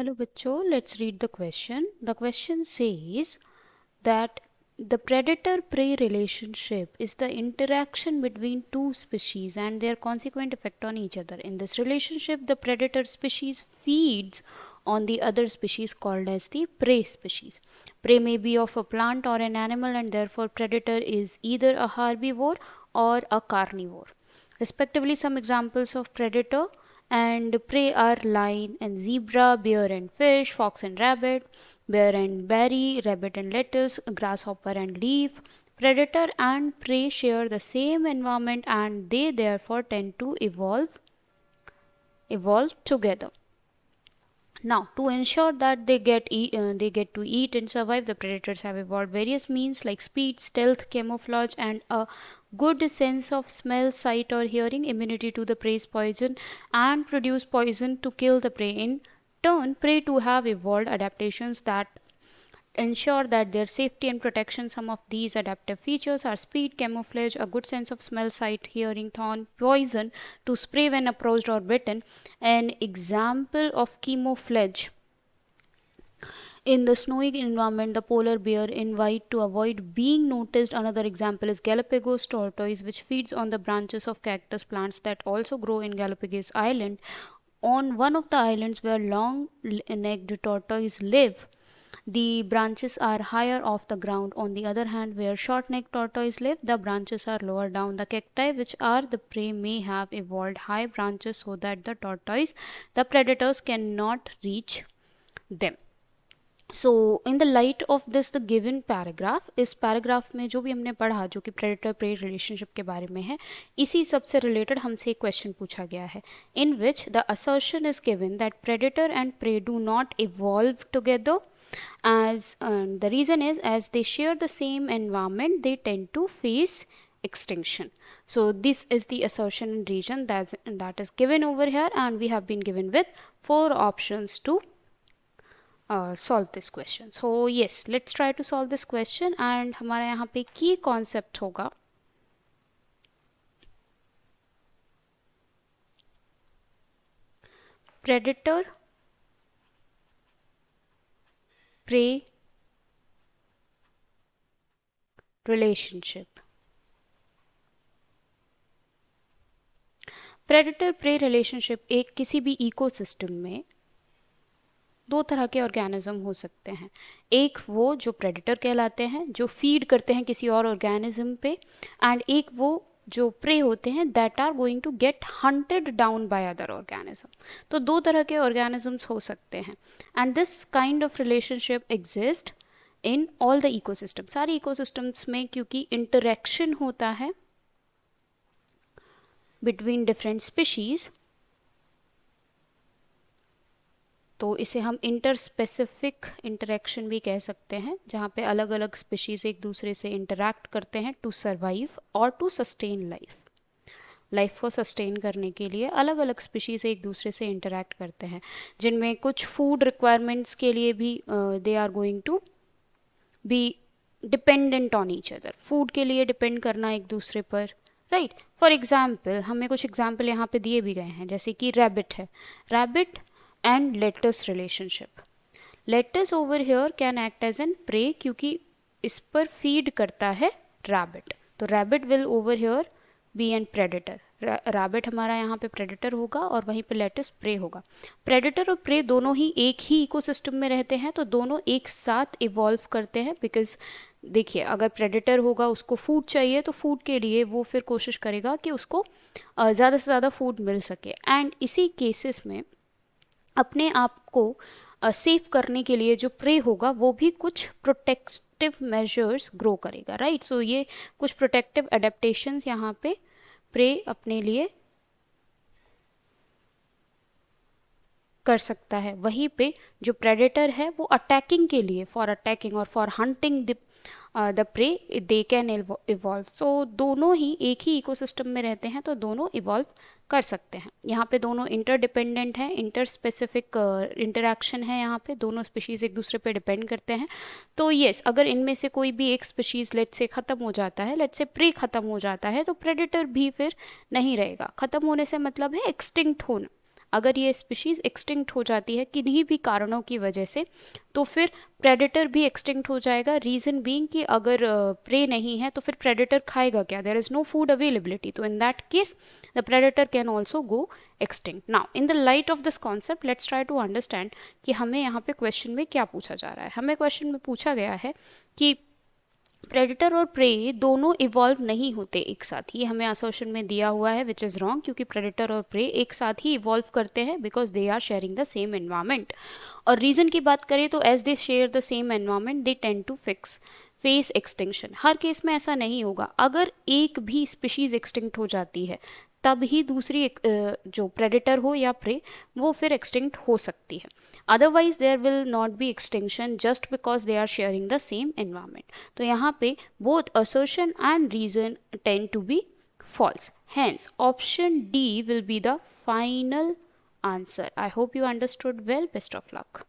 Hello बच्चों, let's read the question. The question says that the predator-prey relationship is the interaction between two species and their consequent effect on each other. In this relationship, the predator species feeds on the other species called as the prey species. Prey may be of a plant or an animal, and therefore predator is either a herbivore or a carnivore. Respectively, some examples of predator and prey are lion and zebra, bear and fish, fox and rabbit, bear and berry, rabbit and lettuce, grasshopper and leaf. Predator and prey share the same environment and they therefore tend to evolve together. Now, to ensure that they get to eat and survive, the predators have evolved various means like speed, stealth, camouflage, and a good sense of smell, sight, or hearing, immunity to the prey's poison, and produce poison to kill the prey. In turn, prey to have evolved adaptations that ensure that their safety and protection. Some of these adaptive features are speed, camouflage, a good sense of smell, sight, hearing, thorn, poison to spray when approached or bitten. An example of camouflage in the snowy environment, the polar bear invite to avoid being noticed. Another example is Galapagos tortoise, which feeds on the branches of cactus plants that also grow in Galapagos Island. On one of the islands where long-necked tortoise live, the branches are higher off the ground. On the other hand, where short-necked tortoise live, the branches are lower down. The cacti, which are the prey, may have evolved high branches so that the predators cannot reach them. So in the light of this, the given paragraph, इस paragraph में जो भी हमने पढ़ा जो कि predator pray relationship के बारे में है, इसी सबसे रिलेटेड हमसे एक क्वेश्चन पूछा गया है in which the assertion is given that predator and prey do not evolve together as the reason is as they share the same environment they tend to face extinction. So this is the assertion and reason that is given over here, and we have been given with 4 options to solve this question. So yes, let's try to solve this question. And हमारा यहाँ पे key concept होगा predator prey relationship. predator prey relationship एक किसी भी ecosystem में 2 तरह के ऑर्गेनिज्म हो सकते हैं. एक वो जो प्रेडेटर कहलाते हैं, जो फीड करते हैं किसी और ऑर्गेनिज्म पे, एंड एक वो जो प्रे होते हैं that are going to get hunted down by other organism. तो 2 तरह के ऑर्गेनिजम्स हो सकते हैं and this kind of relationship exist in all the ecosystem. सारे इकोसिस्टम्स में क्योंकि इंटरेक्शन होता है बिटवीन डिफरेंट स्पीशीज, तो इसे हम इंटर स्पेसिफिक इंटरेक्शन भी कह सकते हैं, जहाँ पे अलग अलग स्पीशीज़ एक दूसरे से इंटरैक्ट करते हैं टू सर्वाइव और टू सस्टेन लाइफ को सस्टेन करने के लिए अलग अलग स्पीशीज़ एक दूसरे से इंटरैक्ट करते हैं, जिनमें कुछ फूड रिक्वायरमेंट्स के लिए भी they are going to be dependent on each other. Food के लिए डिपेंड करना एक दूसरे पर, राइट. फॉर एग्जाम्पल हमें कुछ एग्जाम्पल यहाँ पे दिए भी गए हैं, जैसे कि रैबिट है. Rabbit and lettuce relationship. Lettuce over here can act as an prey क्योंकि इस पर फीड करता है rabbit. तो rabbit will over here be an predator. rabbit हमारा यहाँ पे predator होगा और वहीं पे lettuce prey होगा. predator और prey दोनों ही एक ही इकोसिस्टम में रहते हैं, तो दोनों एक साथ इवॉल्व करते हैं. बिकॉज देखिए, अगर प्रेडेटर होगा, उसको फूड चाहिए, तो फूड के लिए वो फिर कोशिश करेगा कि उसको ज़्यादा से ज़्यादा फूड मिल सके. एंड इसी केसेस में अपने आप को सेफ करने के लिए जो प्रे होगा वो भी कुछ प्रोटेक्टिव मेजर्स ग्रो करेगा, राइट. सो ये कुछ प्रोटेक्टिव एडेप्टेशंस यहाँ पे प्रे अपने लिए कर सकता है. वहीं पे जो प्रेडेटर है वो अटैकिंग के लिए, फॉर अटैकिंग और for hunting the prey they can evolve. So दोनों ही एक ही इकोसिस्टम में रहते हैं, तो दोनों इवॉल्व कर सकते हैं. यहाँ पे दोनों इंटरडिपेंडेंट हैं, इंटर स्पेसिफिक इंटरैक्शन है. यहाँ पे दोनों स्पीशीज़ एक दूसरे पे डिपेंड करते हैं. तो येस, अगर इनमें से कोई भी एक स्पीशीज़ लेट से ख़त्म हो जाता है, लेट से प्रे ख़त्म हो जाता है, तो प्रेडेटर भी फिर नहीं रहेगा. ख़त्म होने से मतलब है एक्सटिंक्ट होना. अगर ये स्पीशीज़ एक्सटिंक्ट हो जाती है किन्हीं भी कारणों की वजह से, तो फिर प्रेडेटर भी एक्सटिंक्ट हो जाएगा। रीज़न बीइंग कि अगर प्रे नहीं है तो फिर प्रेडेटर खाएगा क्या, there is no food availability, तो in that case the predator can also go extinct. Now in the light of this concept let's try to understand कि हमें यहाँ पे क्वेश्चन में क्या पूछा जा रहा है। हमें क्वेश्चन में पूछा गया है कि प्रेडेटर और प्रे दोनों इवॉल्व नहीं होते एक साथ, ये हमें असर्शन में दिया हुआ है, विच इज़ रॉन्ग, क्योंकि प्रेडेटर और प्रे एक साथ ही इवॉल्व करते हैं because they are sharing the same environment. और रीज़न की बात करें तो as they share the same environment they tend to face extinction. हर केस में ऐसा नहीं होगा, अगर एक भी स्पीशीज़ एक्सटिंक्ट हो जाती है तब ही दूसरी जो प्रेडेटर हो या प्रे वो फिर एक्सटिंक्ट हो सकती है, otherwise there will not be extinction just because they are sharing the same environment. तो यहाँ पे both assertion and reason tend to be false. Hence, option D will be the final answer. I hope you understood well. Best of luck.